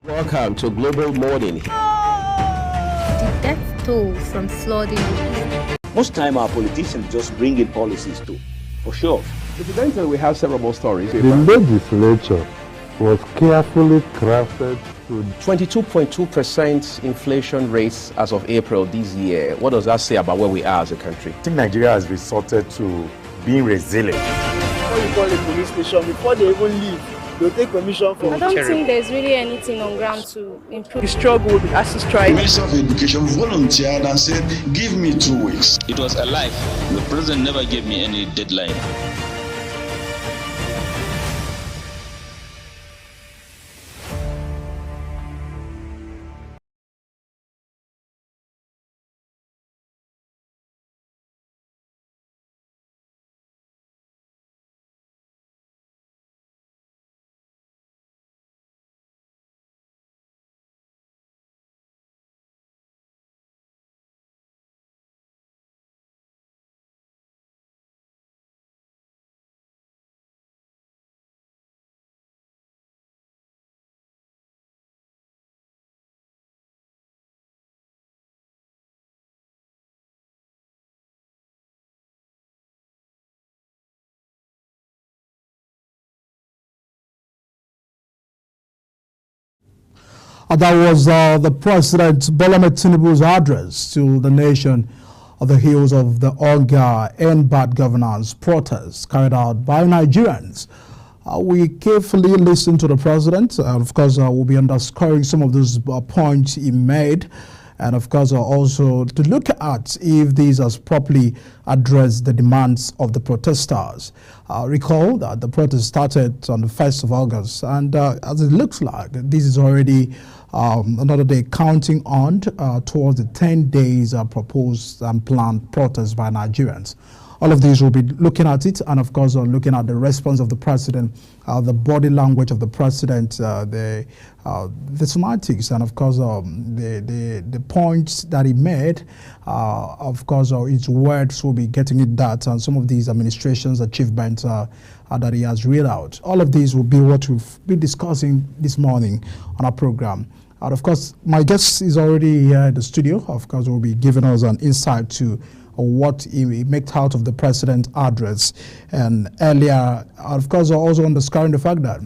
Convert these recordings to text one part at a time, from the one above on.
Welcome to Global Morning. The death toll from flooding. Most time our politicians just bring in policies too, for sure. Incidentally, we have several more stories. The legislature was carefully crafted to 22.2% inflation rates as of April this year. What does that say about where we are as a country? I think Nigeria has resorted to being resilient. Before you call a police station, before they even leave, they'll take permission from I don't think there's really anything on ground to improve. the struggle as to strike. The Minister of Education volunteered and said, give me 2 weeks. It was alive. The president never gave me any deadline. That was the President Bola Ahmed Tinubu's address to the nation on the heels of the hunger and bad governance protests carried out by Nigerians. We carefully listened to the president. Of course, we'll be underscoring some of those points he made. And of course, also to look at if these has properly addressed the demands of the protesters. Recall that the protest started on the 1st of August, and as it looks like, this is already another day counting on towards the 10 days proposed and planned protest by Nigerians. All of these will be looking at it, and of course, looking at the response of the president, the body language of the president, the semantics, and of course, the points that he made. Of course, his words will be getting at that, and some of these administration's achievements that he has read out. All of these will be what we'll be discussing this morning on our program. And of course, my guest is already here in the studio. Of course, will be giving us an insight to what he made out of the president's address. And earlier, of course, also underscoring the fact that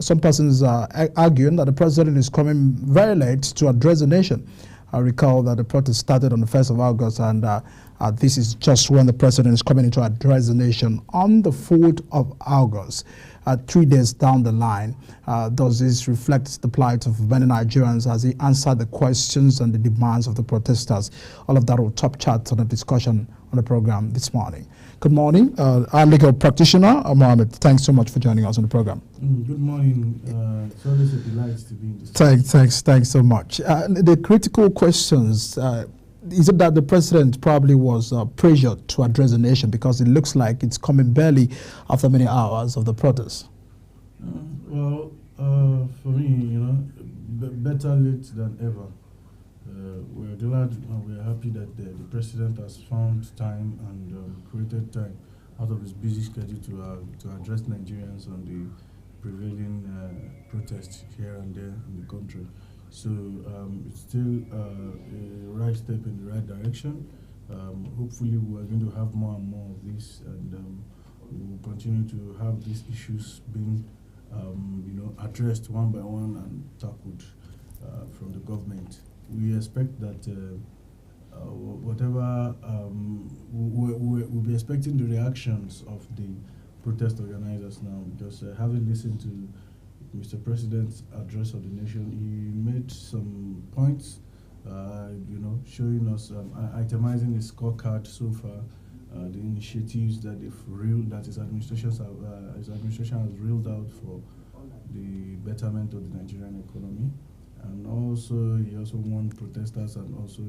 some persons are arguing that the president is coming very late to address the nation. I recall that the protest started on the 1st of August, and this is just when the president is coming in to address the nation on the 4th of August. 3 days down the line, does this reflect the plight of many Nigerians as he answered the questions and the demands of the protesters? All of that will top chat on the discussion on the program this morning. Good morning, our legal practitioner, Mohammed. Thanks so much for joining us on the program. Good morning. It's always a delight to be in this. Thanks so much. The critical questions, is it that the president probably was pressured to address the nation because it looks like it's coming barely after many hours of the protest? For me, better late than ever. We're glad and we're happy that the president has found time and created time out of his busy schedule to address Nigerians on the prevailing protests here and there in the country. So it's still a right step in the right direction. Hopefully we're going to have more and more of this, and we will continue to have these issues being addressed one by one and tackled from the government. We expect that we'll be expecting the reactions of the protest organizers now, because having listened to Mr. President's address of the nation, he made some points, showing us, itemizing his scorecard so far, the initiatives that his administration has reeled out for the betterment of the Nigerian economy. And also, he also warned protesters and also,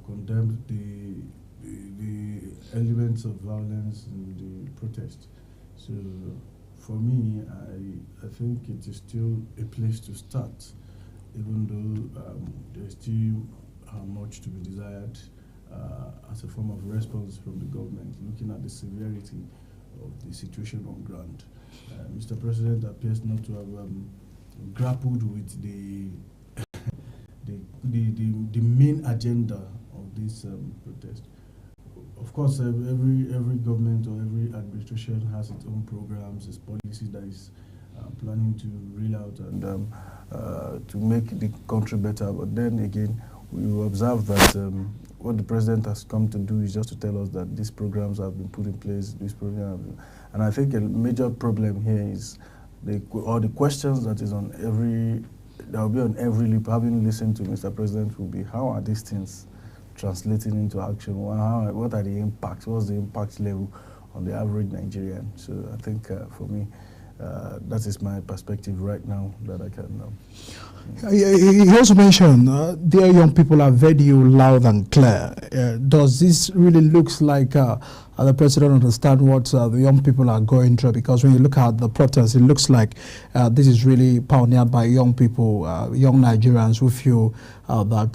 condemned the elements of violence in the protest. So, for me, I think it is still a place to start, even though there's still much to be desired as a form of response from the government, looking at the severity of the situation on ground. Mr. President appears not to have grappled with the the main agenda of this protest. Of course, every government or every administration has its own programs, its policies that is planning to reel out and to make the country better. But then again, we will observe that what the president has come to do is just to tell us that these programs have been put in place, and I think a major problem here is the questions that is on that will be on every lip, having listened to Mr. President, will be how are these things translating into action? What are the impacts? What's the impact level on the average Nigerian? So I think for me, that is my perspective right now that I can. He also mentioned, dear young people, I've heard you loud and clear. Does this really looks like the president understand what the young people are going through? Because when you look at the protest, it looks like this is really pioneered by young people, young Nigerians who feel that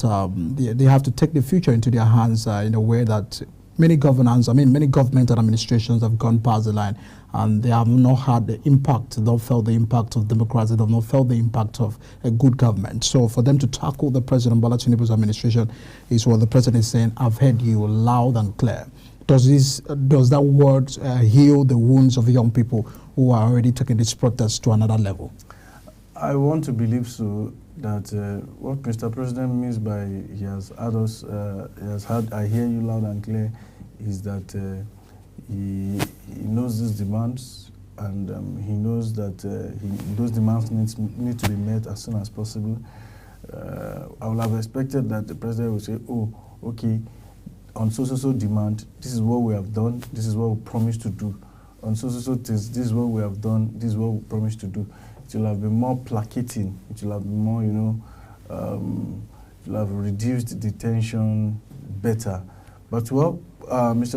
they have to take the future into their hands in a way that many government and administrations have gone past the line, and they have not had the impact, they have felt the impact of democracy, they have not felt the impact of a good government. So for them to tackle the President Bola Tinubu's administration is what the president is saying, I've heard you loud and clear. Does that word heal the wounds of young people who are already taking this protest to another level? I want to believe so, that what Mr. President means by he has had I hear you loud and clear is that he knows these demands, and he knows that those demands need to be met as soon as possible. I would have expected that the president would say, oh, okay, on so demand, this is what we have done, this is what we promised to do. On so this is what we have done, this is what we promised to do. It will have been more placating, it will have been more, it will have reduced the tension better. But well,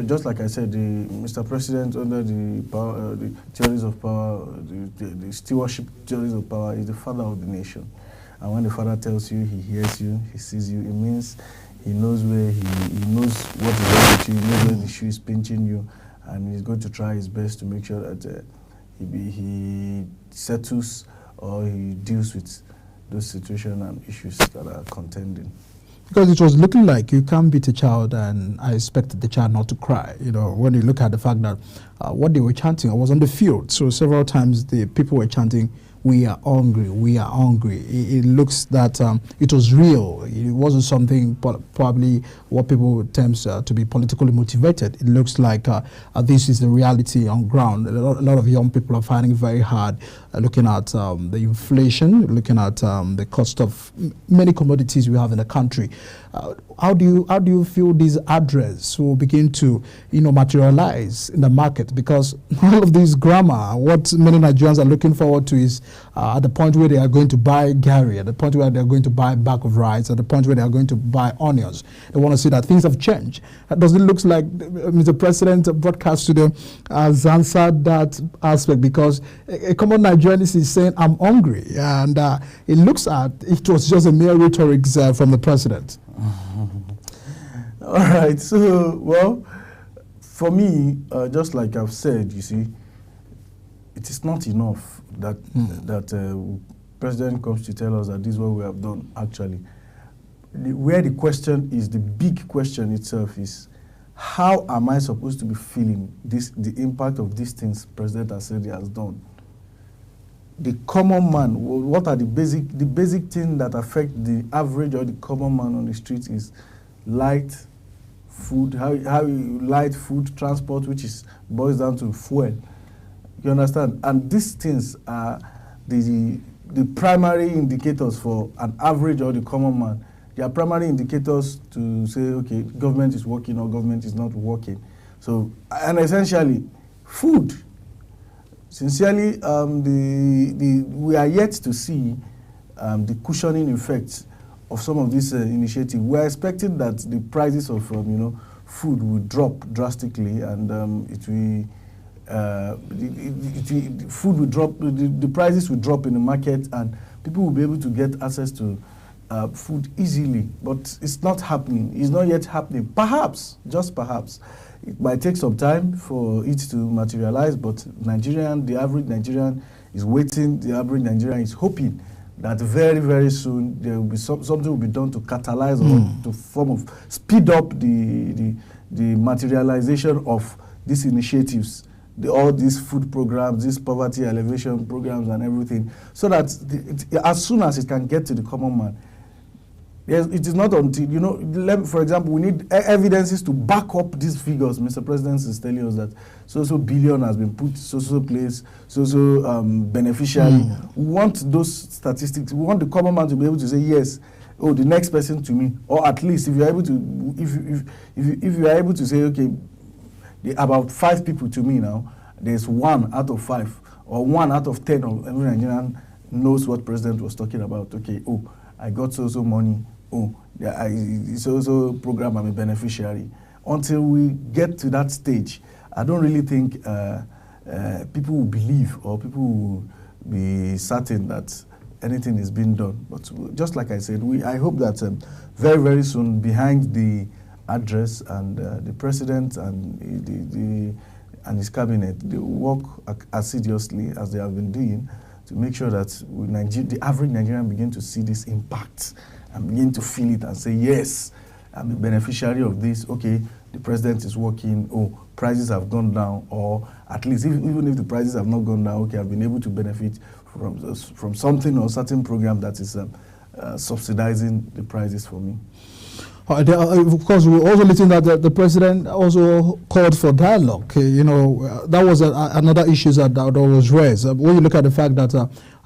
just like I said, Mr. President, under the theories of power, the stewardship theories of power, is the father of the nation. And when the father tells you, he hears you, he sees you, it means he knows where he knows what is wrong with you, he knows where the shoe is pinching you, and he's going to try his best to make sure that he settles or he deals with those situations and issues that are contending. Because it was looking like you can't beat a child, and I expected the child not to cry. When you look at the fact that what they were chanting, I was on the field, so several times the people were chanting, we are hungry, we are hungry. It looks that it was real. It wasn't something probably what people term to be politically motivated. It looks like this is the reality on ground. A lot of young people are finding it very hard looking at the inflation, looking at the cost of many commodities we have in the country. How do you feel this address will begin to materialize in the market? Because all of this grammar, what many Nigerians are looking forward to is at the point where they are going to buy Gary, at the point where they are going to buy a bag of rice, at the point where they are going to buy onions. They want to see that things have changed. Does it look like Mr. President broadcast today has answered that aspect? Because a common Nigerian is saying, I'm hungry. And it looks at it was just a mere rhetoric from the president. All right. So, well, for me, just like I've said, you see, it is not enough that president comes to tell us that this is what we have done. Actually, where the question is, the big question itself is, how am I supposed to be feeling the impact of these things president has said he has done? The common man, what are the basic things that affect the average or the common man on the street is light food, how you light food, transport, which boils down to fuel. You understand? And these things are the primary indicators for an average or the common man. They are primary indicators to say, okay, government is working or government is not working. So, and essentially, food. Sincerely, we are yet to see the cushioning effects of some of this initiative. We are expecting that the prices of food will drop drastically, and food will drop. The prices will drop in the market, and people will be able to get access to food easily. But it's not happening. It's not yet happening. Perhaps, just perhaps, it might take some time for it to materialize. But the average Nigerian is waiting. The average Nigerian is hoping that very, very soon there will be something will be done to catalyze or to form of speed up the materialization of these initiatives, all these food programs, these poverty elevation programs and everything, so that as soon as it can get to the common man. Yes, it is not until, for example, we need evidences to back up these figures. Mr. President is telling us that so billion has been put, so place, beneficiary. We want those statistics. We want the common man to be able to say, yes, oh, the next person to me, or at least if you are able to, if you are able to say, okay, about 5 people to me now, there's 1 out of 5 or 1 out of 10 of every Nigerian knows what President was talking about. Okay, oh, I got so money. Oh, so program, I'm a beneficiary. Until we get to that stage, I don't really think people will believe or people will be certain that anything is being done. But just like I said, I hope that very, very soon, behind the address and the president and his cabinet, they will work assiduously as they have been doing to make sure that the average Nigerian begin to see this impact and begin to feel it and say, yes, I'm a beneficiary of this. Okay, the president is working. Oh, prices have gone down, or at least even if the prices have not gone down, okay, I've been able to benefit from something or certain program that is subsidizing the prices for me. Of course, we also listened that the president also called for dialogue. That was another issue that was raised. When you look at the fact that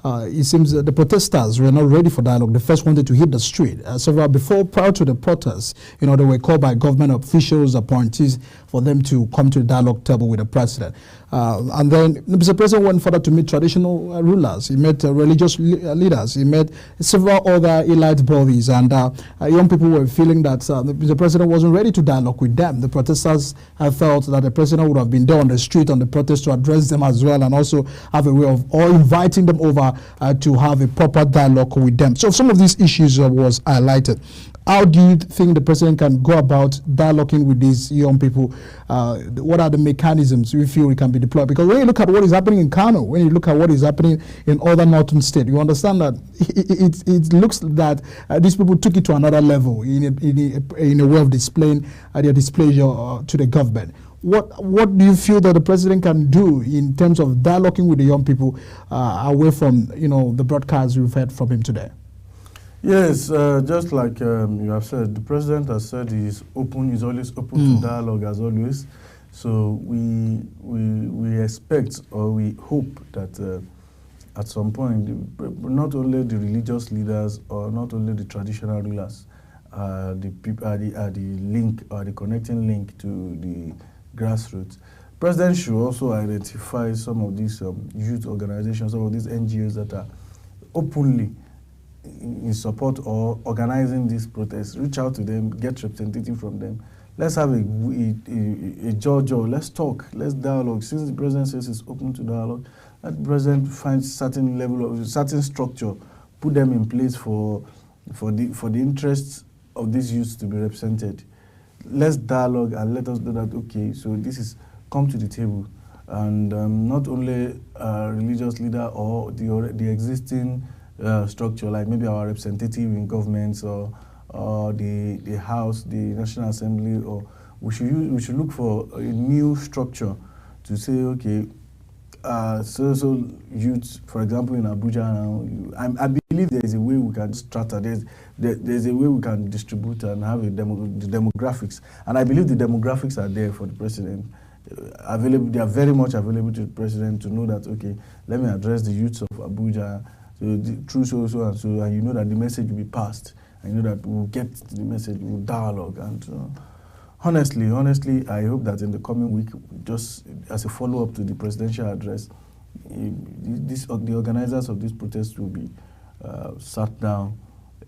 it seems that the protesters were not ready for dialogue. They first wanted to hit the street. Prior to the protests, they were called by government officials, appointees, for them to come to the dialogue table with the president. And then Mr. President went further to meet traditional rulers. He met religious leaders. He met several other elite bodies. And young people were feeling that the president wasn't ready to dialogue with them. The protesters felt that the president would have been there on the street on the protest to address them as well, and also have a way of inviting them over to have a proper dialogue with them. So some of these issues was highlighted. How do you think the president can go about dialoguing with these young people? What are the mechanisms you feel can be deployed? Because when you look at what is happening in Kano, when you look at what is happening in other northern states, you understand that it looks that these people took it to another level in a way of displaying their displeasure to the government. What do you feel that the president can do in terms of dialoguing with the young people away from the broadcasts we've heard from him today? Yes, just like you have said, the president has said he's always open to dialogue as always. So we expect or we hope that at some point, not only the religious leaders or not only the traditional rulers are the link or the connecting link to the grassroots. President should also identify some of these youth organizations, some of these NGOs that are openly in support or organizing these protests. Reach out to them, get representative from them. Let's have a judge, or let's talk, let's dialogue. Since the president says it's open to dialogue, let the president find certain level of certain structure, put them in place for the interests of these youths to be represented. Let's dialogue and let us know that, okay, so this is come to the table, and not only religious leader or the existing structure, like maybe our representative in governments or the House, the National Assembly, or we should look for a new structure to say, okay, so youth, for example, in Abuja now, I believe there is a way we can strata. There's a way we can distribute and have the demographics, and I believe the demographics are there for the president. Available, they are very much available to the president to know that, okay, let me address the youths of Abuja through so and so, and you know that the message will be passed, and you know that we'll get the message, we'll dialogue. And honestly, I hope that in the coming week, just as a follow-up to the presidential address, the organizers of this protest will be sat down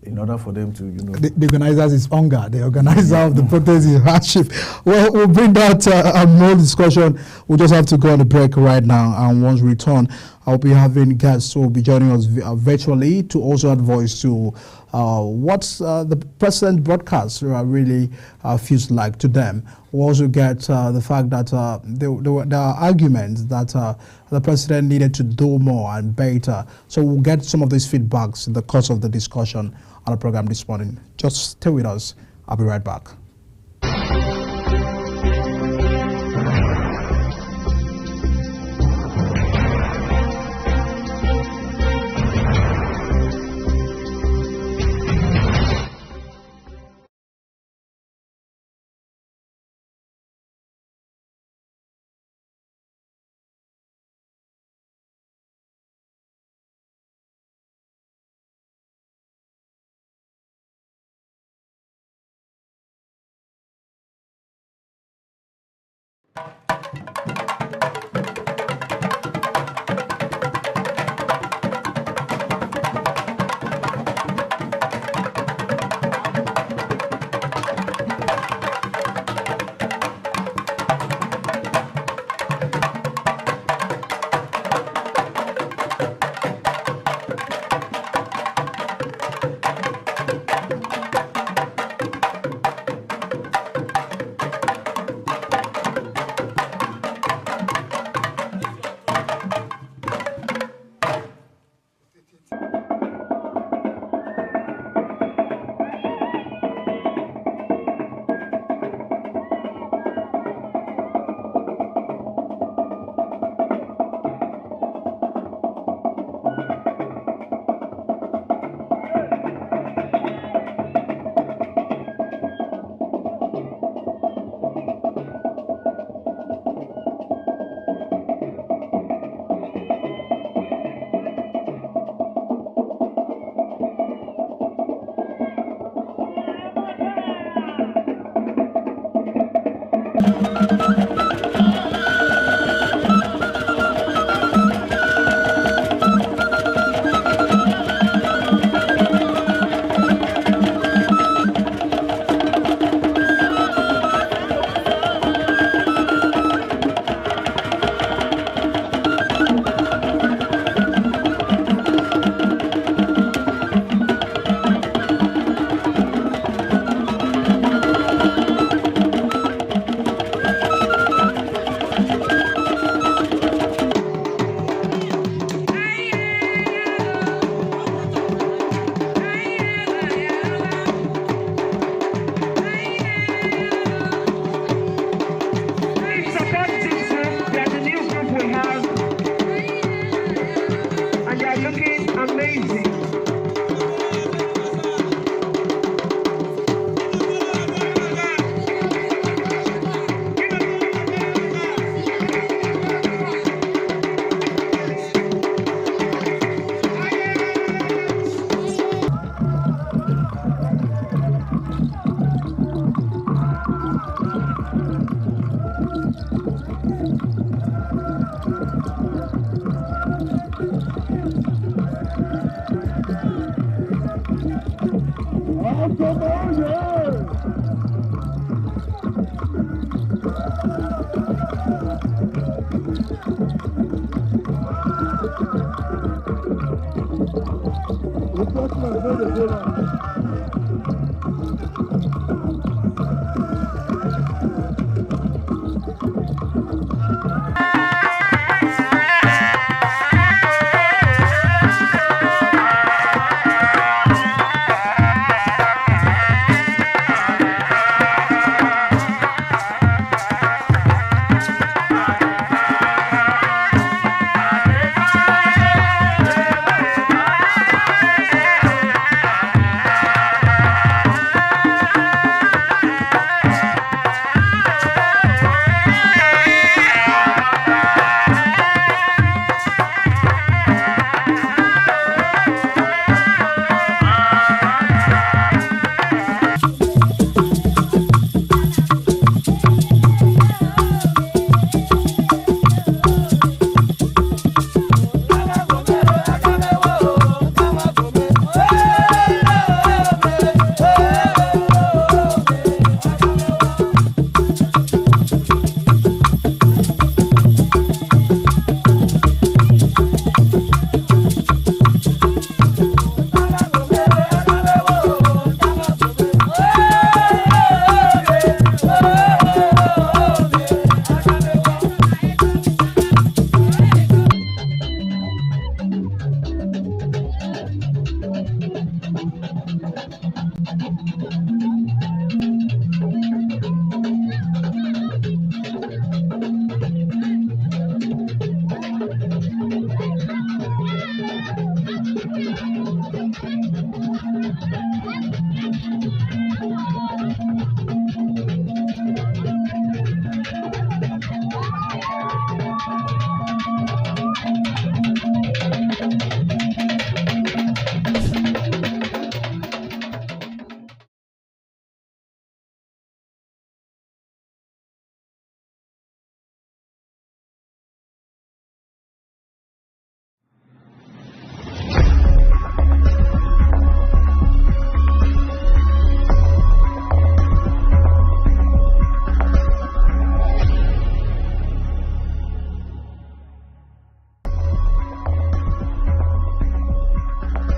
in order for them to, The organizers is hunger. The organizer of the protest is hardship. Well, we'll bring that more discussion. We'll just have to go on a break right now, and once we return, I'll be having guests who will be joining us virtually to also advise to what the president broadcast really feels like to them. We'll also get the fact that there are arguments that the president needed to do more and better. So we'll get some of these feedbacks in the course of the discussion on the program this morning. Just stay with us. I'll be right back.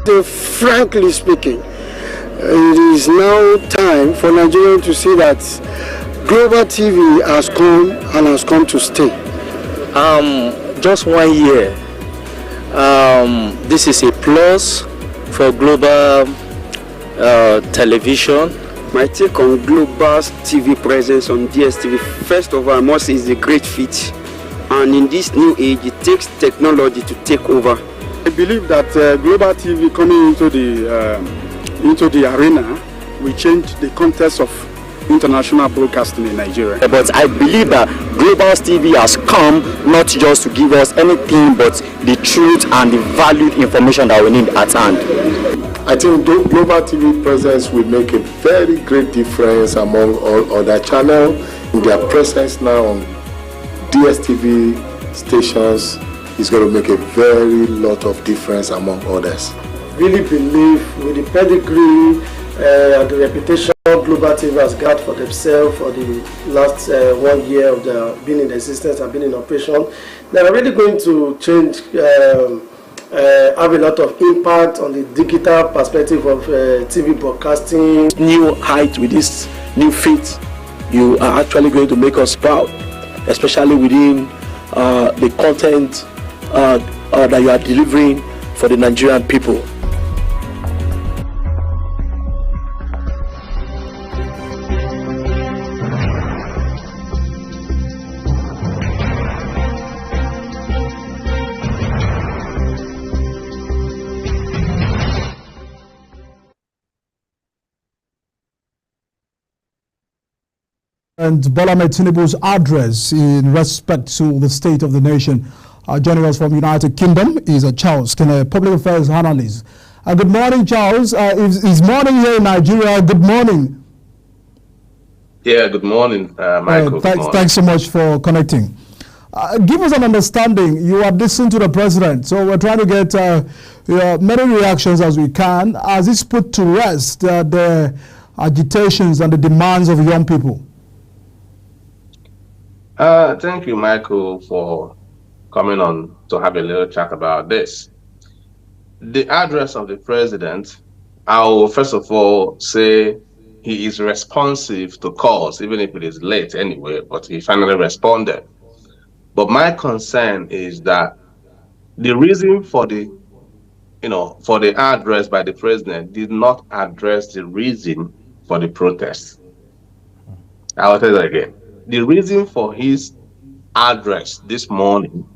So frankly speaking, it is now time for Nigeria to see that Global TV has come and has come to stay. Just 1 year. This is a plus for global television. My take on Global TV presence on DSTV, first of all, I must say is a great feat. And in this new age, it takes technology to take over. I believe that Global TV coming into the arena will change the context of international broadcasting in Nigeria. But I believe that Global TV has come not just to give us anything but the truth and the valued information that we need at hand. I think Global TV presence will make a very great difference among all other channels. Their presence now on DSTV stations is going to make a very lot of difference among others. Really believe with the pedigree and the reputation Global TV has got for themselves for the last 1 year of their being in existence and being in operation, they are really going to change, have a lot of impact on the digital perspective of TV broadcasting. New height with this new feat, you are actually going to make us proud, especially within the content that you are delivering for the Nigerian people. And Bola Ahmed Tinubu's address in respect to the state of the nation. Joining us from United Kingdom is Charles Kene, public affairs analyst. Good morning, Charles. It's morning here in Nigeria. Good morning. Yeah, good morning, Michael. Thanks so much for connecting. Give us an understanding. You have listened to the president, so we're trying to get many reactions as we can. As it's put to rest the agitations and the demands of young people. Thank you, Michael, for coming on to have a little chat about this. The address of the president, I will first of all say he is responsive to calls, even if it is late anyway, but he finally responded. But my concern is that the reason for the address by the president did not address the reason for the protest. I will tell you that again. The reason for his address this morning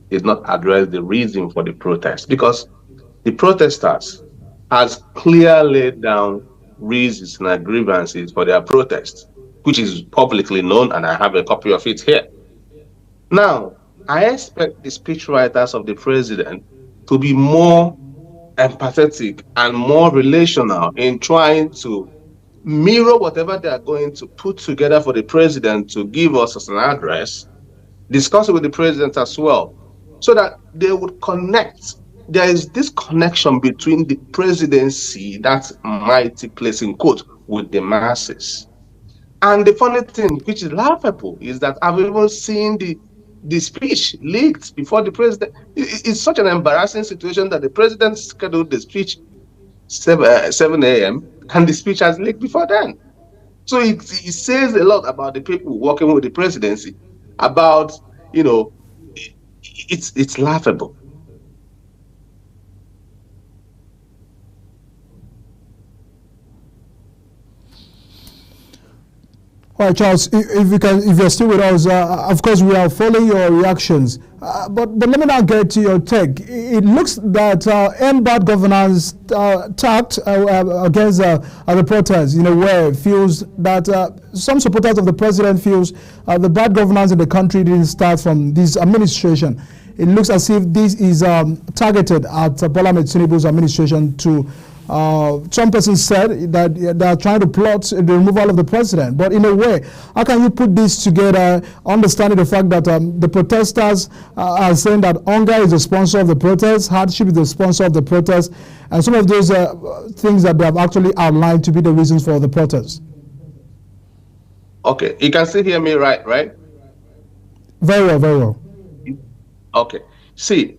did not address the reason for the protest, because the protesters has clearly laid down reasons and grievances for their protest, which is publicly known, and I have a copy of it here. Now, I expect the speechwriters of the president to be more empathetic and more relational in trying to mirror whatever they are going to put together for the president to give us as an address, discuss it with the president as well, so that they would connect. There is this connection between the presidency, that mighty place in quote, with the masses. And the funny thing, which is laughable, is that I've even seen the speech leaked before the president. It's such an embarrassing situation that the president scheduled the speech 7 a.m. and the speech has leaked before then. So it says a lot about the people working with the presidency, about, it's laughable. All right, Charles, if you're still with us, of course we are following your reactions. But let me now get to your take. It looks that bad governance tact against the protests in a way feels that some supporters of the president feels the bad governance in the country didn't start from this administration. It looks as if this is targeted at Bola Ahmed Tinubu's administration to some persons said that they are trying to plot the removal of the president. But in a way, how can you put this together, understanding the fact that the protesters are saying that hunger is the sponsor of the protest, hardship is the sponsor of the protest, and some of those things that they have actually outlined to be the reasons for the protest? Okay, you can still hear me right? Very well, very well. Okay, see,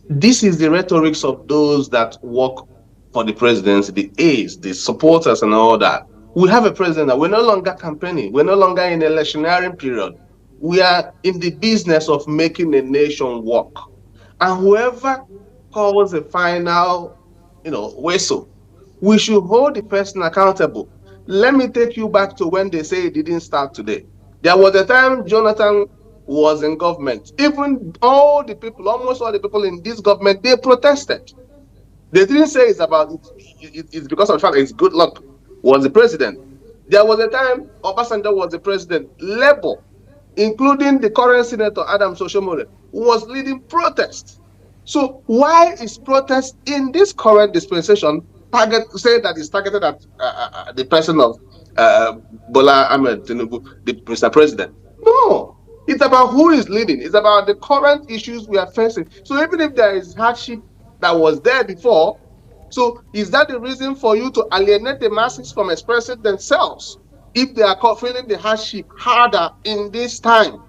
this is the rhetorics of those that work for the presidency, the aides, the supporters and all that. We have a president that we're no longer campaigning. We're no longer in an electioneering period. We are in the business of making a nation work. And whoever calls the final, whistle, we should hold the person accountable. Let me take you back to when they say it didn't start today. There was a time Jonathan was in government. Even almost all the people in this government, they protested. They didn't say it's about it's because of the fact that it's good luck was the president. There was a time Obasanjo was the president. Labour, including the current senator Adams Oshomole, was leading protests. So why is protest in this current dispensation say that it's targeted at the person of Bola Ahmed Tinubu, Mr. President? No, it's about who is leading. It's about the current issues we are facing. So even if there is hardship that was there before, so is that the reason for you to alienate the masses from expressing themselves if they are feeling the hardship harder in this time?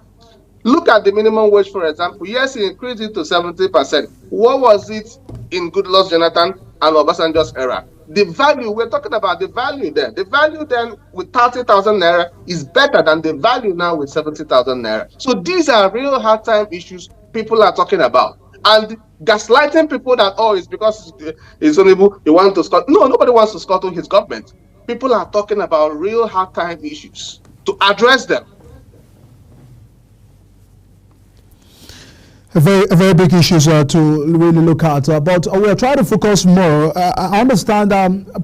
Look at the minimum wage, for example. Yes, he increased it to 70%. What was it in Goodluck Jonathan and Obasanjo's era? The value, we're talking about the value there. The value then with 30,000 naira is better than the value now with 70,000 naira. So these are real hard time issues people are talking about. And gaslighting people that, it's because it's only you want to scuttle. No, nobody wants to scuttle his government. People are talking about real hard time issues to address them. A very big issues to really look at, but we are trying to focus more. I understand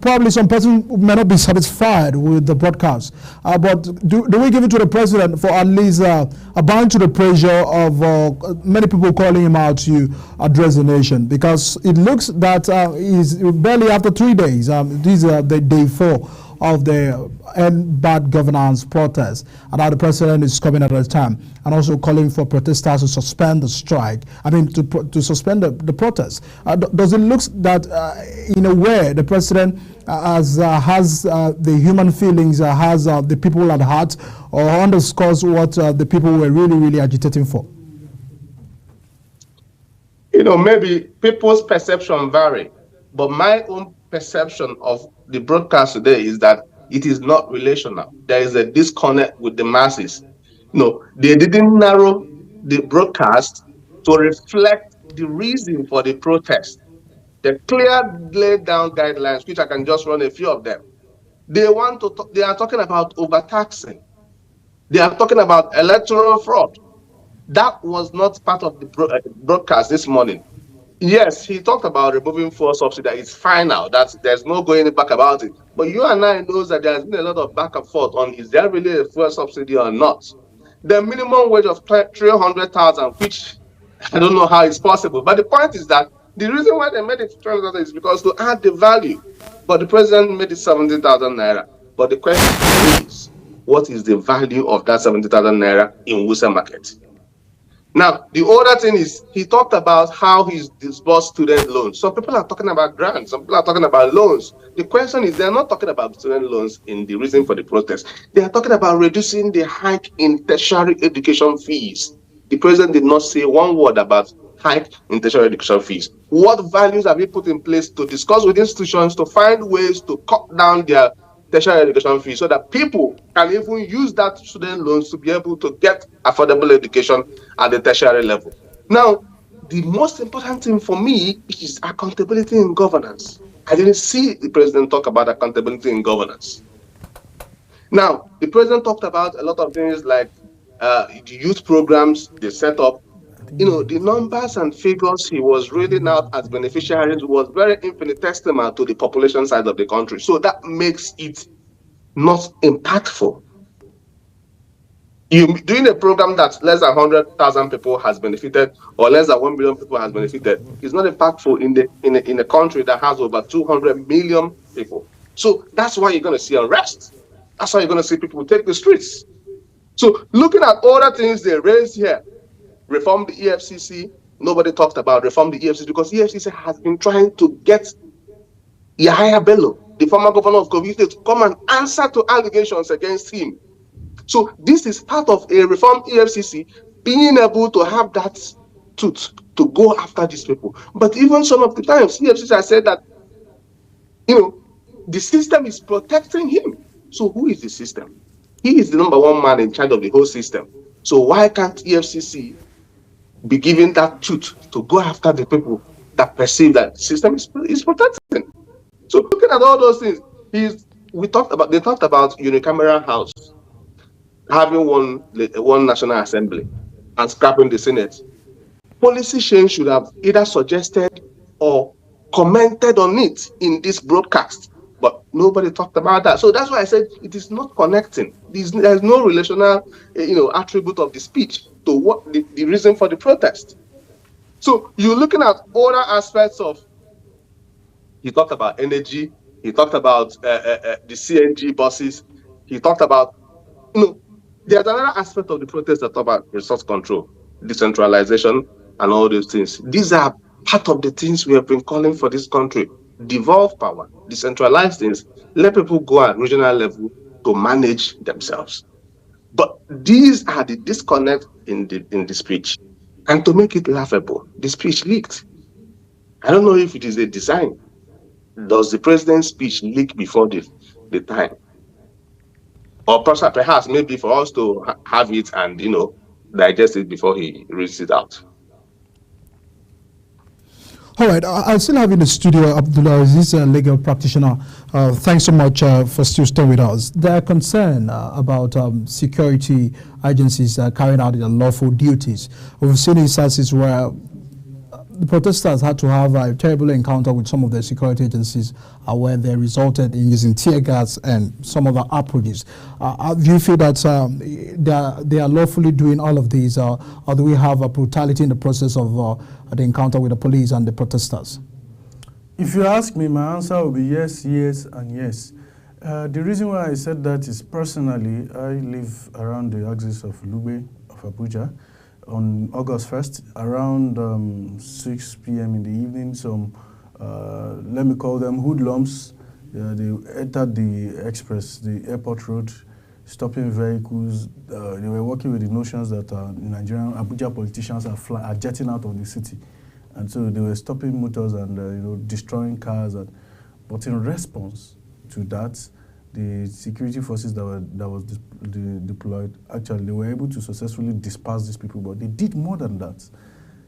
probably some person may not be satisfied with the broadcast, but do we give it to the president for at least bowing to the pressure of many people calling him out to address the nation? Because it looks that he's barely after 3 days. These are the day 4 of the end bad governance protest, and now the president is coming at a time and also calling for protesters to suspend the strike. To suspend the protest. Does it look that in a way the president has the human feelings, has the people at heart, or underscores what the people were really agitating for? Maybe people's perception vary, but my own perception of the broadcast today is that it is not relational. There is a disconnect with the masses. They didn't narrow the broadcast to reflect the reason for the protest. They clearly laid down guidelines, which I can just run a few of them. They are talking about overtaxing. They are talking about electoral fraud. That was not part of the broadcast this morning. Yes, he talked about removing fuel subsidy. It's final. There's no going back about it. But you and I knows that there's been a lot of back and forth on is there really a fuel subsidy or not. The minimum wage of 300,000, which I don't know how it's possible. But the point is that the reason why they made it 300,000 is because to add the value. But the president made it 70,000 naira. But the question is, what is the value of that 70,000 naira in Wuse market? Now, the other thing is, he talked about how he's disbursed student loans. Some people are talking about grants, some people are talking about loans. The question is, they're not talking about student loans in the reason for the protest. They are talking about reducing the hike in tertiary education fees. The president did not say one word about hike in tertiary education fees. What values have you put in place to discuss with institutions to find ways to cut down their tertiary education fees so that people can even use that student loans to be able to get affordable education at the tertiary level? Now, the most important thing for me is accountability in governance. I didn't see the president talk about accountability in governance. Now, the president talked about a lot of things like the youth programs they set up. The numbers and figures he was reading out as beneficiaries was very infinitesimal to the population side of the country. So that makes it not impactful. You doing a program that less than 100,000 people has benefited or less than 1 billion people has benefited is not impactful in a country that has over 200 million people. So that's why you're going to see unrest. That's why you're going to see people take the streets. So looking at all the things they raised here, reform the EFCC. Nobody talked about reform the EFCC because EFCC has been trying to get Yahaya Bello, the former governor of Kogi State, to come and answer to allegations against him. So this is part of a reformed EFCC being able to have that tooth to go after these people. But even some of the times, EFCC has said that The system is protecting him. So who is the system? He is the number one man in charge of the whole system. So why can't EFCC be given that truth to go after the people that perceive that the system is protecting? So looking at all those things, they talked about unicameral house, having one national assembly and scrapping the Senate. Policy change should have either suggested or commented on it in this broadcast, but nobody talked about that. So that's why I said it is not connecting. There's no relational, attribute of the speech to what the reason for the protest. So you're looking at other aspects of. He talked about energy. He talked about the CNG buses. He talked about, there's another aspect of the protest that talk about resource control, decentralization, and all those things. These are part of the things we have been calling for this country. Devolve power, decentralize things, let people go at regional level to manage themselves. But these are the disconnect in the speech. And to make it laughable, the speech leaked. I don't know if it is a design. Does the president's speech leak before the time? Or perhaps maybe for us to have it and, digest it before he reads it out. All right, I still have in the studio Abdullah Aziz, a legal practitioner. Thanks so much for still staying with us. There are concerns about security agencies carrying out their lawful duties. We've seen instances where the protesters had to have a terrible encounter with some of the security agencies where they resulted in using tear gas and some other approaches. Do you feel that they are lawfully doing all of these, or do we have a brutality in the process of the encounter with the police and the protesters? If you ask me, my answer will be yes, yes, and yes. The reason why I said that is personally, I live around the axis of Lugbe, of Abuja. On August 1st, around 6 p.m. in the evening, some, let me call them hoodlums, they entered the express, the airport road, stopping vehicles. They were working with the notions that Nigerian Abuja politicians are jetting out of the city. And so they were stopping motors and destroying cars. But in response to that, the security forces that was deployed, actually, they were able to successfully disperse these people, but they did more than that.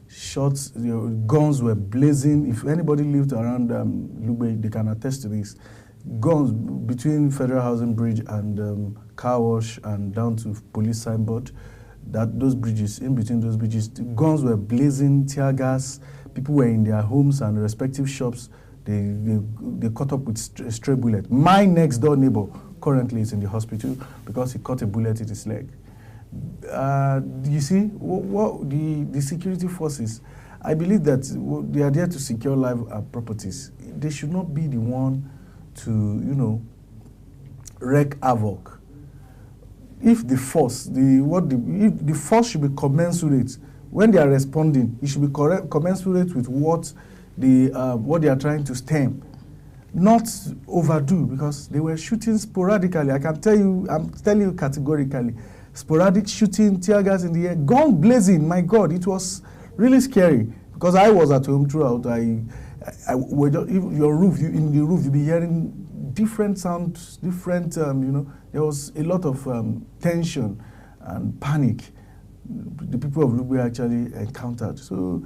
Shots, guns were blazing. If anybody lived around Lugbe, they can attest to this. Guns between Federal Housing Bridge and Car Wash and down to police signboard, those bridges, in between those bridges, the guns were blazing, tear gas. People were in their homes and respective shops. They caught up with a stray bullet. My next door neighbor currently is in the hospital because he caught a bullet in his leg. You see, what the security forces, I believe that they are there to secure life and properties. They should not be the one to, wreak havoc. If the force, if the force should be commensurate when they are responding, it should be commensurate with what they are trying to stem, not overdo, because they were shooting sporadically. I'm telling you categorically, sporadic shooting, tear gas in the air, gun blazing. My God, it was really scary because I was at home throughout. In the roof, you'll be hearing different sounds, different. There was a lot of tension and panic. The people of Lugbe actually encountered. So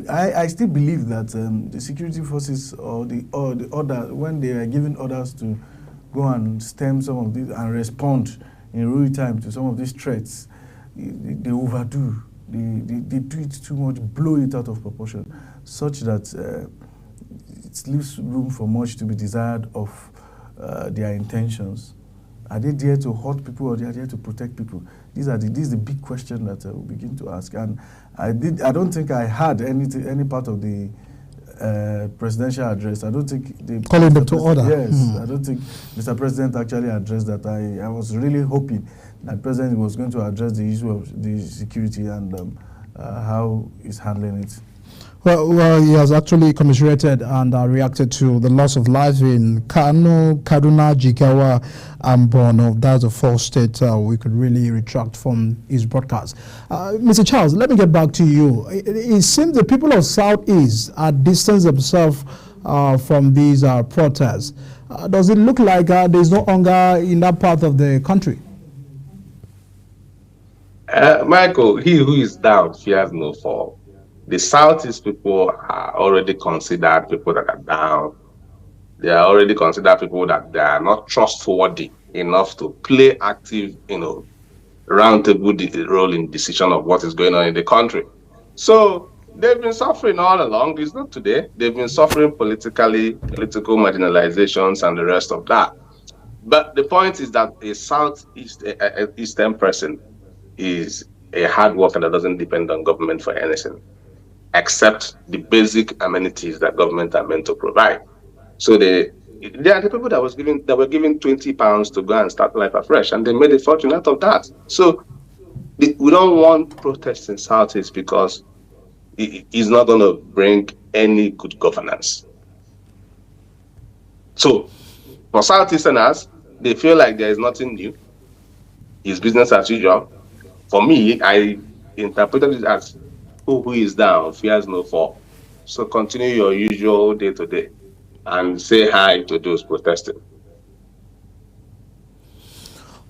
I still believe that the security forces or the order, when they are giving orders to go and stem some of these and respond in real time to some of these threats, they overdo. They do it too much, blow it out of proportion, such that it leaves room for much to be desired of their intentions. Are they there to hurt people or they are there to protect people? This is the big question that we'll begin to ask. And I don't think I had any part of the presidential address. I don't think they calling them to order. Yes, I don't think Mr. President actually addressed that. I was really hoping that the President was going to address the issue of the security and how he's handling it. Well, he has actually commiserated and reacted to the loss of life in Kano, Kaduna, Jigawa, and Borno. That's the four states we could really retract from his broadcast. Mr. Charles, let me get back to you. It seems the people of Southeast are distanced themselves from these protests. Does it look like there's no hunger in that part of the country? Michael, he who is down fears no fall. The Southeast people are already considered people that are down. They are already considered people that they are not trustworthy enough to play active, roundtable role in decision of what is going on in the country. So they've been suffering all along. It's not today. They've been suffering political marginalizations and the rest of that. But the point is that a Eastern person is a hard worker that doesn't depend on government for anything, except the basic amenities that government are meant to provide. So they are the people that were given £20 to go and start life afresh, and they made a fortune out of that. So we don't want protests in Southeast because it's not going to bring any good governance. So for Southeasterners, they feel like there is nothing new. It's business as usual. For me, I interpreted it as who is down fears no fall. So continue your usual day to day and say hi to those protesting.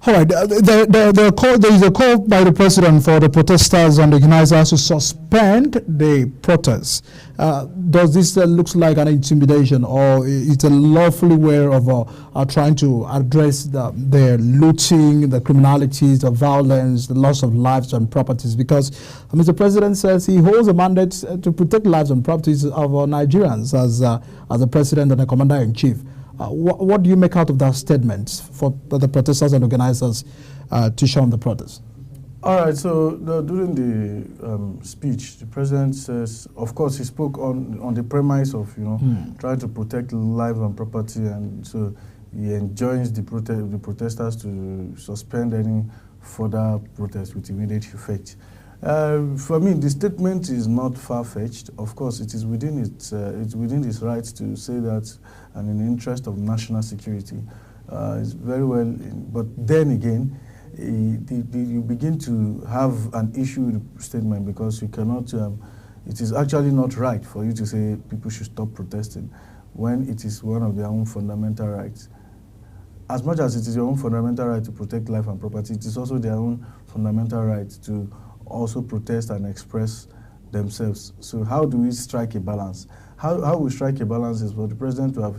All right. There is a call by the president for the protesters and the organizers to suspend the protests. Does this look like an intimidation, or it's a lawful way of trying to address the looting, the criminalities, the violence, the loss of lives and properties? Because Mr. President says he holds a mandate to protect lives and properties of Nigerians as a president and a commander-in-chief. What do you make out of that statement for the protesters and organizers to shun the protest? All right, so during the speech, the president says, of course, he spoke on the premise of, trying to protect life and property, and so he enjoins the protesters to suspend any further protest with immediate effect. For me, the statement is not far-fetched. Of course, it is within its rights to say that, and in the interest of national security, it's very well. But then again, you begin to have an issue with the statement, because you cannot. It is actually not right for you to say people should stop protesting when it is one of their own fundamental rights. As much as it is your own fundamental right to protect life and property, it is also their own fundamental right to also protest and express themselves. So how do we strike a balance? How we strike a balance is for the president to have,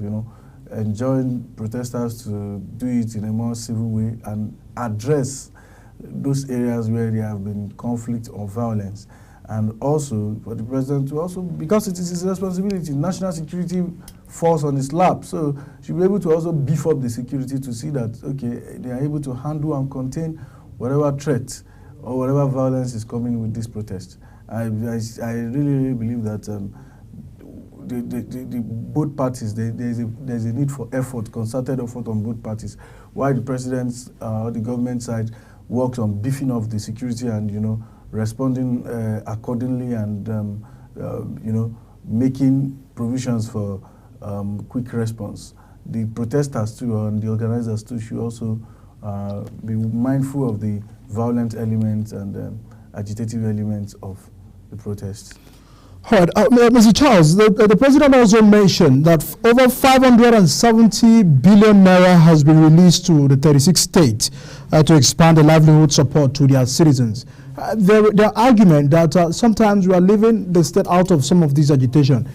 enjoined protesters to do it in a more civil way and address those areas where there have been conflict or violence. And also for the president to also, because it is his responsibility, national security falls on his lap. So she'll be able to also beef up the security to see that, okay, they are able to handle and contain whatever threat or whatever violence is coming with this protest. I really believe that the both parties, there's a need for effort, concerted effort on both parties. While the president's the government side works on beefing up the security and responding accordingly and making provisions for quick response. The protesters too and the organizers too should also be mindful of the violent elements and agitative elements of the protests. All right, Mr. Charles, the president also mentioned that over 570 billion naira has been released to the 36 states to expand the livelihood support to their citizens. Their argument that sometimes we are leaving the state out of some of this agitation.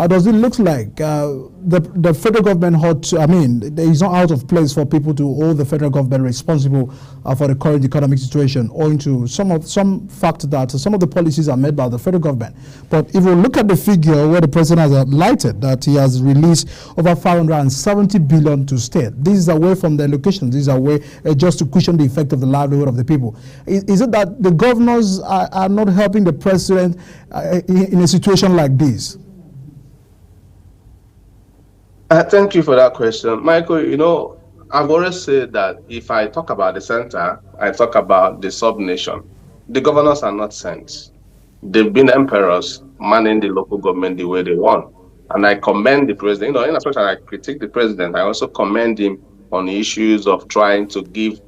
Does it look like the federal government is not out of place for people to hold the federal government responsible for the current economic situation, owing to some fact that some of the policies are made by the federal government? But if we look at the figure where the president has highlighted that he has released over 570 billion to state, this is away from the allocations. This is away just to cushion the effect of the livelihood of the people. Is it that the governors are not helping the president in a situation like this? Thank you for that question. Michael, I've always said that if I talk about the center, I talk about the sub-nation. The governors are not saints. They've been emperors manning the local government the way they want. And I commend the president, in as much as I critique the president, I also commend him on the issues of trying to give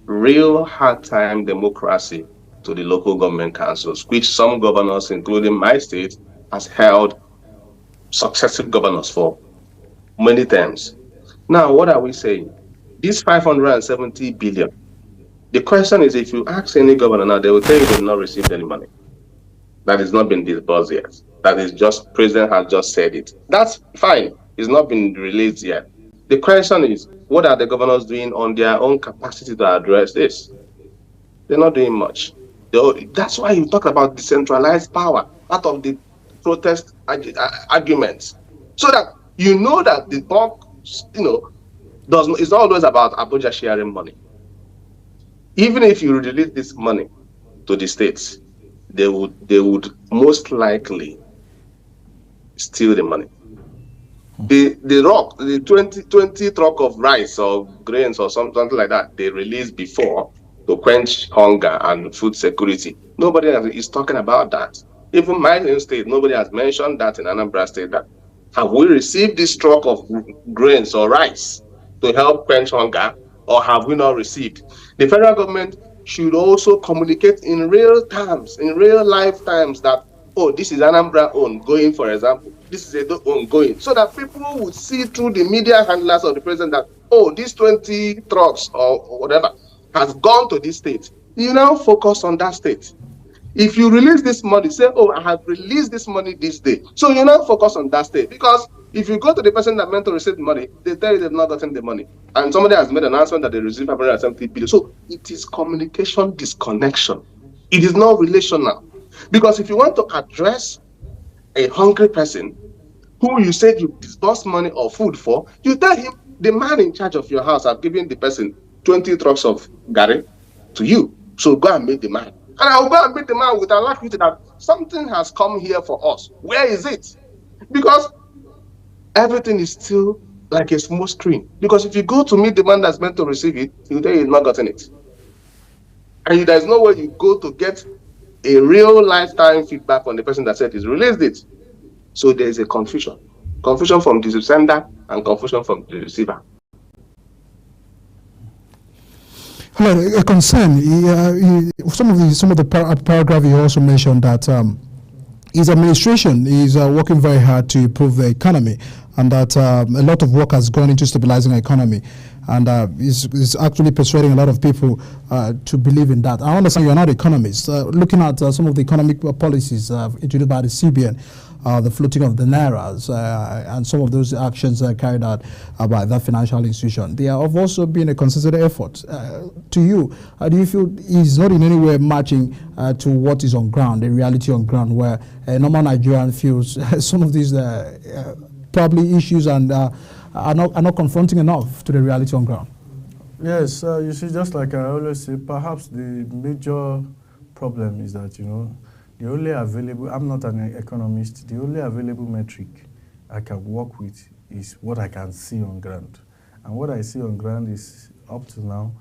real hard-time democracy to the local government councils, which some governors, including my state, has held successive governors for many times. Now, what are we saying? This 570 billion. The question is, if you ask any governor now, they will tell you they've not received any money. That has not been disbursed yet. That is just, president has just said it. That's fine. It's not been released yet. The question is, what are the governors doing on their own capacity to address this? They're not doing much. That's why you talk about decentralized power, part of the protest arguments. So that you know that the bulk, it's not always about Abuja sharing money. Even if you release this money to the states, they would most likely steal the money. The 20 truck of rice or grains or something like that they released before to quench hunger and food security. Nobody is talking about that. Even my own state, nobody has mentioned that in Anambra State. That have we received this truck of grains or rice to help quench hunger, or have we not received? The federal government should also communicate in real times, in real life times, that, oh, this is Anambra ongoing, for example. This is Edo ongoing. So that people would see through the media handlers of the president that, oh, these 20 trucks or whatever has gone to this state. You now focus on that state. If you release this money, say, oh, I have released this money this day. So you now focus on that state. Because if you go to the person that meant to receive the money, they tell you they've not gotten the money. And somebody has made an announcement that they received 570 billion. So it is communication disconnection. It is not relational. Because if you want to address a hungry person who you said you disbursed money or food for, you tell him, the man in charge of your house have given the person 20 trucks of gari to you. So go and meet the man. And I'll go and meet the man with alacrity that something has come here for us. Where is it? Because everything is still like a small screen. Because if you go to meet the man that's meant to receive it, he'll tell you he's not gotten it. And there's no way you go to get a real lifetime feedback on the person that said he's released it. So there's a confusion. Confusion from the sender and confusion from the receiver. Hello, a concern. Some of the paragraph you also mentioned that his administration is working very hard to improve the economy, and that a lot of work has gone into stabilizing the economy, and is actually persuading a lot of people to believe in that. I understand you are not economists. Looking at some of the economic policies introduced by the CBN, the floating of the nairas, and some of those actions carried out by that financial institution, there have also been a concerted effort. To you, do you feel is not in any way matching to what is on ground, the reality on ground, where a normal Nigerian feels some of these probably issues and are not confronting enough to the reality on ground? Yes, you see, just like I always say, perhaps the major problem is that, the only available, I'm not an economist, the only available metric I can work with is what I can see on ground. And what I see on ground is, up to now,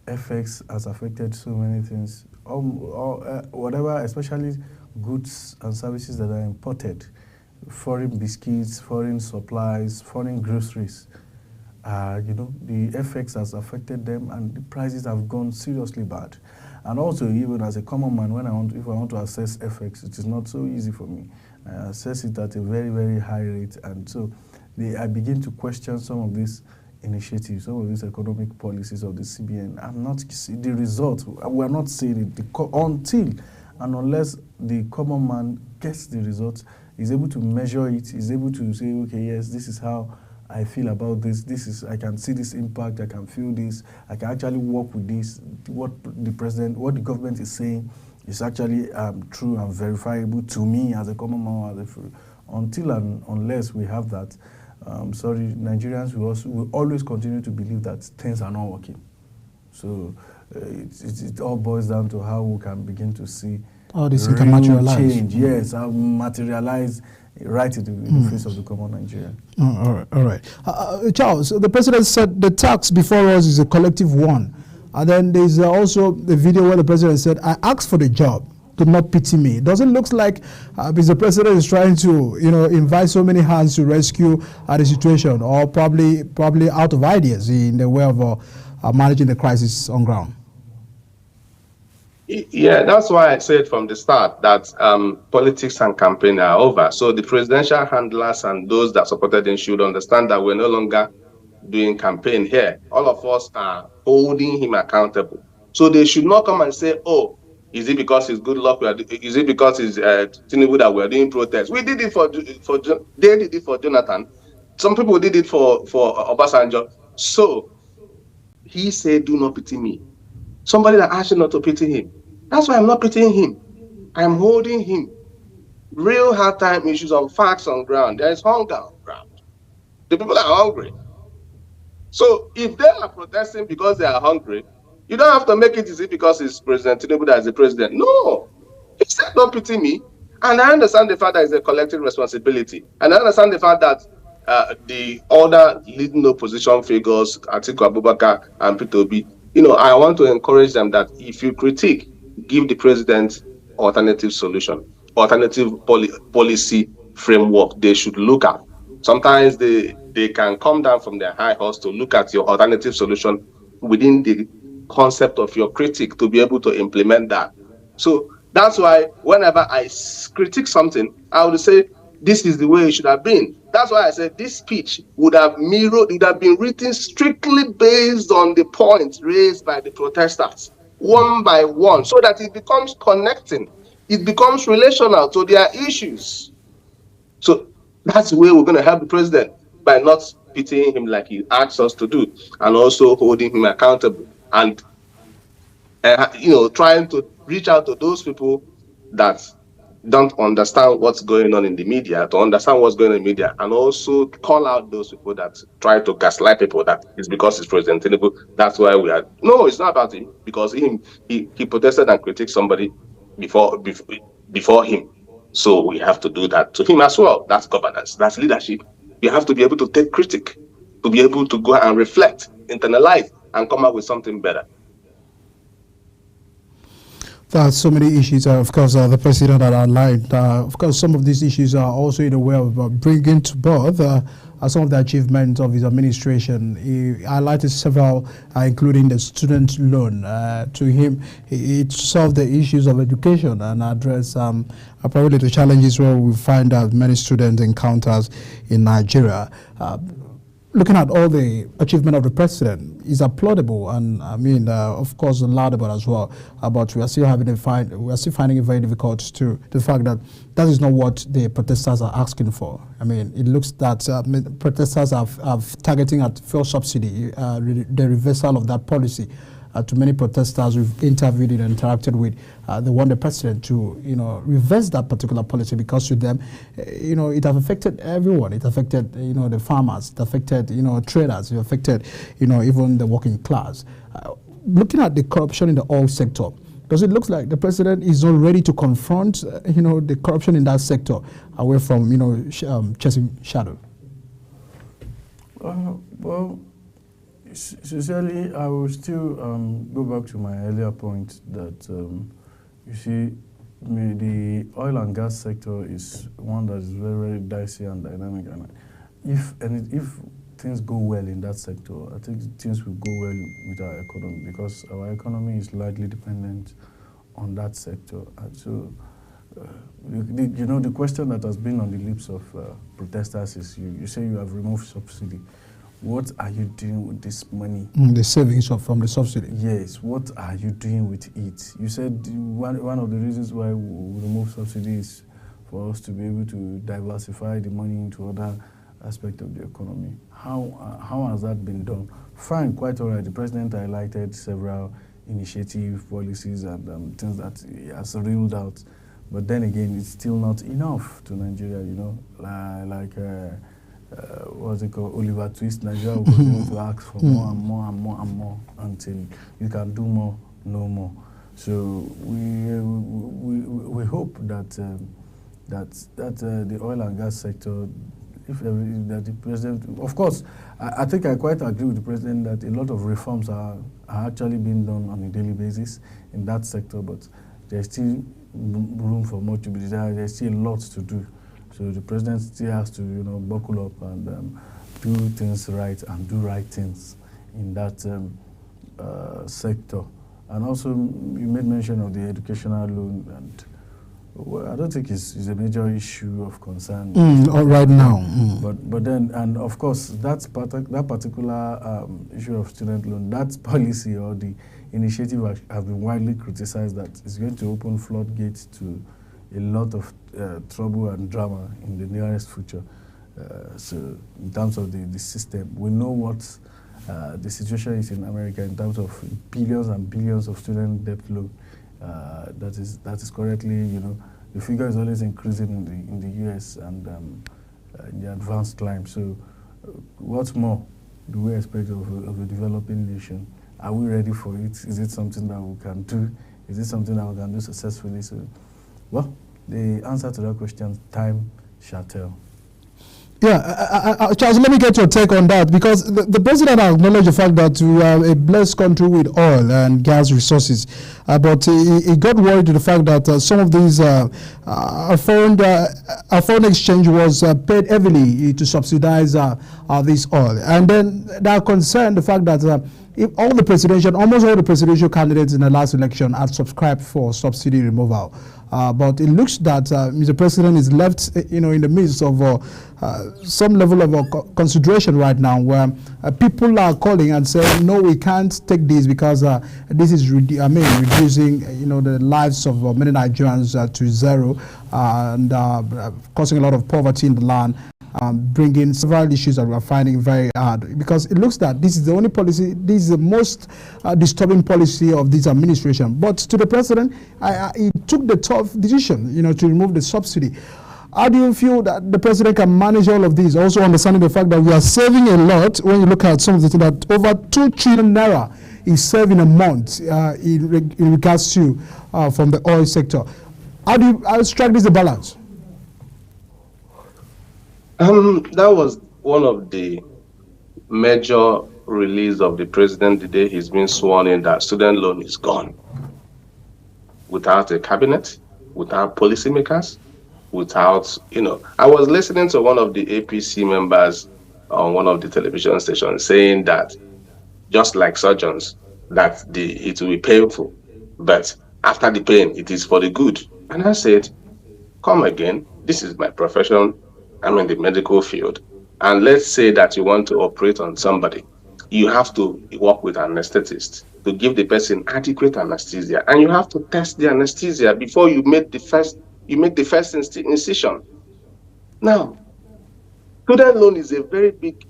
FX has affected so many things, whatever, especially goods and services that are imported, foreign biscuits, foreign supplies, foreign groceries. The FX has affected them, and the prices have gone seriously bad. And also, even as a common man, if I want to assess FX, it is not so easy for me. I assess it at a very, very high rate, and so I begin to question some of these initiatives, some of these economic policies of the CBN. I'm not seeing the result. We are not seeing it until and unless the common man gets the results, is able to measure it, is able to say, okay, yes, this is how I feel about this. I can see this impact. I can feel this. I can actually work with this. What the government is saying is actually true and verifiable to me as a common man. Until and unless we have that, sorry, Nigerians will always continue to believe that things are not working. So it all boils down to how we can begin to see this can materialize. Change. Yes, materialize right in the face of the common Nigerian. All right. Charles, the president said the tax before us is a collective one. And then there's also the video where the president said, I asked for the job, do not pity me. Doesn't look like the president is trying to, invite so many hands to rescue the situation, or probably out of ideas in the way of managing the crisis on ground. Yeah, that's why I said from the start that politics and campaign are over. So the presidential handlers and those that supported him should understand that we're no longer doing campaign here. All of us are holding him accountable. So they should not come and say, oh, is it because it's good luck? Is it because it's Tinubu that we're doing protests? We did it they did it for Jonathan. Some people did it for Obasanjo. So he said, do not pity me. Somebody that asked you not to pity him. That's why I'm not pitying him. I'm holding him. Real hard time issues on facts on ground. There is hunger on ground. The people are hungry. So if they are protesting because they are hungry, you don't have to make it easy because it's President Tinubu that is the president. No. He said, don't pity me. And I understand the fact that it's a collective responsibility. And I understand the fact that the other leading opposition figures, Atiku Abubakar and Peter Obi, I want to encourage them that if you critique, give the president alternative solution, alternative policy framework they should look at. Sometimes they can come down from their high horse to look at your alternative solution within the concept of your critique to be able to implement that. So that's why whenever I critique something, I would say, this is the way it should have been. That's why I said this speech would have been written strictly based on the points raised by the protesters, one by one, so that it becomes connecting. It becomes relational to their issues. So that's the way we're going to help the president, by not pitying him like he asks us to do, and also holding him accountable, and trying to reach out to those people that don't understand what's going on in the media, to understand what's going on in the media, and also call out those people that try to gaslight people that it's because it's President Tinubu. That's why we are. No, it's not about him, because he protested and critiqued somebody before him. So we have to do that to him as well. That's governance. That's leadership. You have to be able to take critique, to be able to go and reflect, internalize, and come up with something better. There are so many issues, of course, the president had outlined. Of course, some of these issues are also in a way of bringing to birth some of the achievements of his administration. He highlighted several, including the student loan. To him, it solved the issues of education and addressed probably the challenges where we find that many students encounters in Nigeria. Looking at all the achievement of the president is applaudable, and I mean, of course, laudable as well. But we are still finding it very difficult to the fact that that is not what the protesters are asking for. I mean, it looks that protesters are targeting at fuel subsidy, the reversal of that policy. To many protesters we've interviewed and interacted with, they want the president to, reverse that particular policy, because to them, it has affected everyone. It affected, the farmers. It affected, traders. It affected, even the working class. Looking at the corruption in the oil sector, does it look like the president is not ready to confront, the corruption in that sector away from, chasing shadow? Well, sincerely, I will still go back to my earlier point that, you see, the oil and gas sector is one that is very, very dicey and dynamic. And if things go well in that sector, I think things will go well with our economy, because our economy is largely dependent on that sector. And so, the question that has been on the lips of protesters is, you say you have removed subsidy. What are you doing with this money? The savings from the subsidy. Yes, what are you doing with it? You said one of the reasons why we remove subsidy is for us to be able to diversify the money into other aspects of the economy. How has that been done? Fine, quite all right. The president highlighted several initiative policies and things that he has ruled out. But then again, it's still not enough to Nigeria, what's it called, Oliver Twist. Nigeria will continue to ask for more and more and more and more until you can do more, no more. So we hope that the oil and gas sector, that the president, of course, I think I quite agree with the president that a lot of reforms are actually being done on a daily basis in that sector, but there's still room for more to be desired. There's still a lot to do. So the president still has to, buckle up and do things right and do right things in that sector. And also, you made mention of the educational loan, and well, I don't think it's a major issue of concern right now. But then, and of course, that particular issue of student loan, that policy or the initiative have been widely criticized that it's going to open floodgates to a lot of trouble and drama in the nearest future. So in terms of the system, we know what the situation is in America in terms of billions and billions of student debt loan. That is currently, the figure is always increasing in the US and in the advanced climb. So what more do we expect of a developing nation? Are we ready for it? Is it something that we can do? Is it something that we can do successfully? So, well, the answer to that question, time shall tell. Yeah, Charles, let me get your take on that, because the president acknowledged the fact that we are a blessed country with oil and gas resources, but he got worried to the fact that some of these foreign exchange was paid heavily to subsidize this oil, and then they are concerned the fact that if almost all the presidential candidates in the last election had subscribed for subsidy removal. But it looks that Mr. President is left, in the midst of some level of consideration right now, where people are calling and saying, no, we can't take this because this is, reducing, the lives of many Nigerians to zero and causing a lot of poverty in the land. Bringing several issues that we are finding very hard, because it looks that this is the only policy, this is the most disturbing policy of this administration. But to the president, he took the tough decision, to remove the subsidy. How do you feel that the president can manage all of this? Also understanding the fact that we are saving a lot when you look at some of the things that over 2 trillion naira is saved in a month in regards to from the oil sector. How do you strike this balance? That was one of the major release of the president the day he's been sworn in, that student loan is gone. Without a cabinet, without policymakers, without, I was listening to one of the APC members on one of the television stations saying that, just like surgeons, that it will be painful, but after the pain, it is for the good. And I said, come again, this is my profession. I'm in the medical field, and let's say that you want to operate on somebody. You have to work with an anesthetist to give the person adequate anesthesia, and you have to test the anesthesia before you make the first incision. Now, student loan is a very big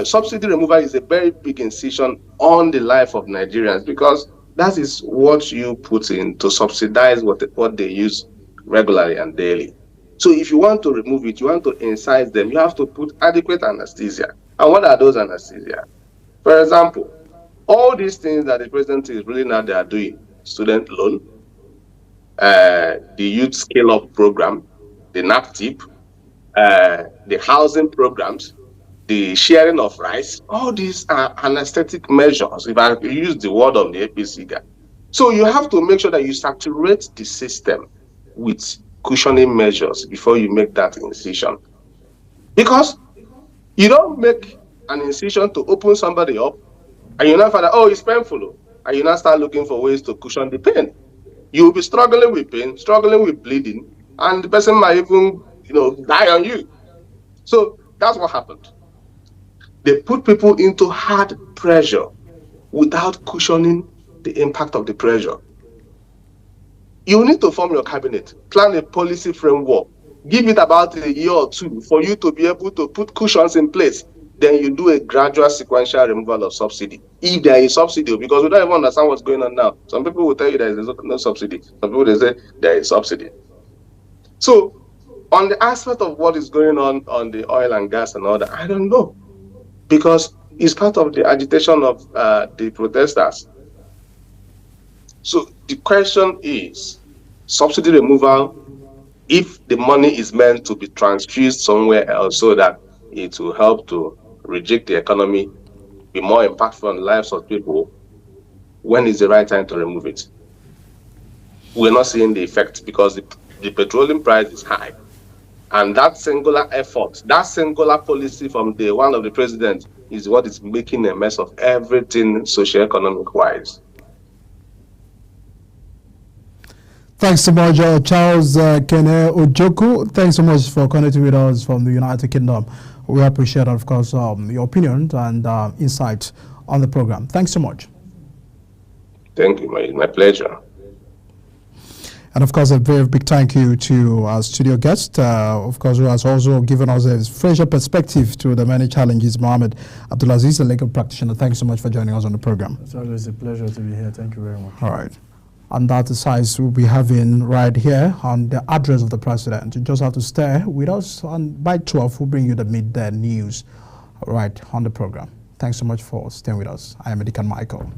subsidy removal is a very big incision on the life of Nigerians, because that is what you put in to subsidize what they use regularly and daily. So if you want to remove it, you want to incise them, you have to put adequate anesthesia. And what are those anesthesia? For example, all these things that the president is really now they are doing, student loan, the youth scale-up program, the NAPTIP, the housing programs, the sharing of rice, all these are anesthetic measures, if I use the word of the APC guy. So you have to make sure that you saturate the system with cushioning measures before you make that incision. Because you don't make an incision to open somebody up, and you now find out, oh, it's painful, and you now start looking for ways to cushion the pain. You will be struggling with pain, struggling with bleeding, and the person might even, die on you. So that's what happened. They put people into hard pressure without cushioning the impact of the pressure. You need to form your cabinet, plan a policy framework, give it about a year or two for you to be able to put cushions in place. Then you do a gradual sequential removal of subsidy. If there is subsidy, because we don't even understand what's going on now. Some people will tell you there is no subsidy. Some people will say there is subsidy. So on the aspect of what is going on the oil and gas and all that, I don't know. Because it's part of the agitation of the protesters. So the question is, subsidy removal, if the money is meant to be transfused somewhere else so that it will help to reject the economy, be more impactful on the lives of people, when is the right time to remove it? We're not seeing the effect because the petroleum price is high. And that singular effort, that singular policy from day one of the president is what is making a mess of everything socio-economic wise. Thanks so much, Charles Kene Ojoku. Thanks so much for connecting with us from the United Kingdom. We appreciate, of course, your opinion and insight on the program. Thanks so much. Thank you. My pleasure. And of course, a very big thank you to our studio guest, of course, who has also given us a fresher perspective to the many challenges. Mohammed Abdulaziz, a legal practitioner. Thanks so much for joining us on the program. It's always a pleasure to be here. Thank you very much. All right. And that size we'll be having right here on the address of the president. You just have to stay with us, and by 12 we'll bring you the midday news right on the program. Thanks so much for staying with us. I am Edikan Michael.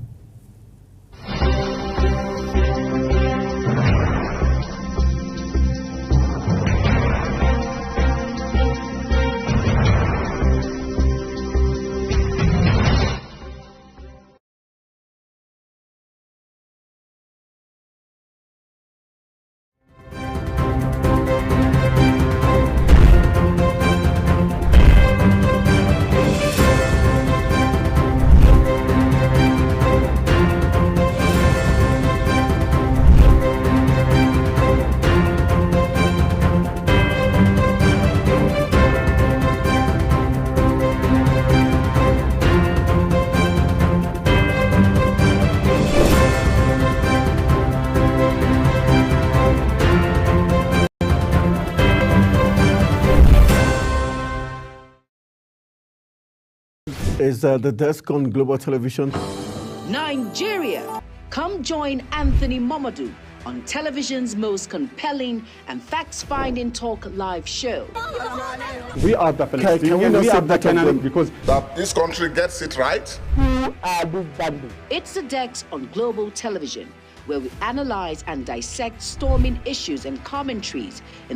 Is the desk on Global Television. Nigeria, come join Anthony Momadou on television's most compelling and facts-finding talk live show. We are the Palestinians. We are the Canaan because that this country gets it right. Who are these bandits? It's the Desk on Global Television, where we analyze and dissect storming issues and commentaries in the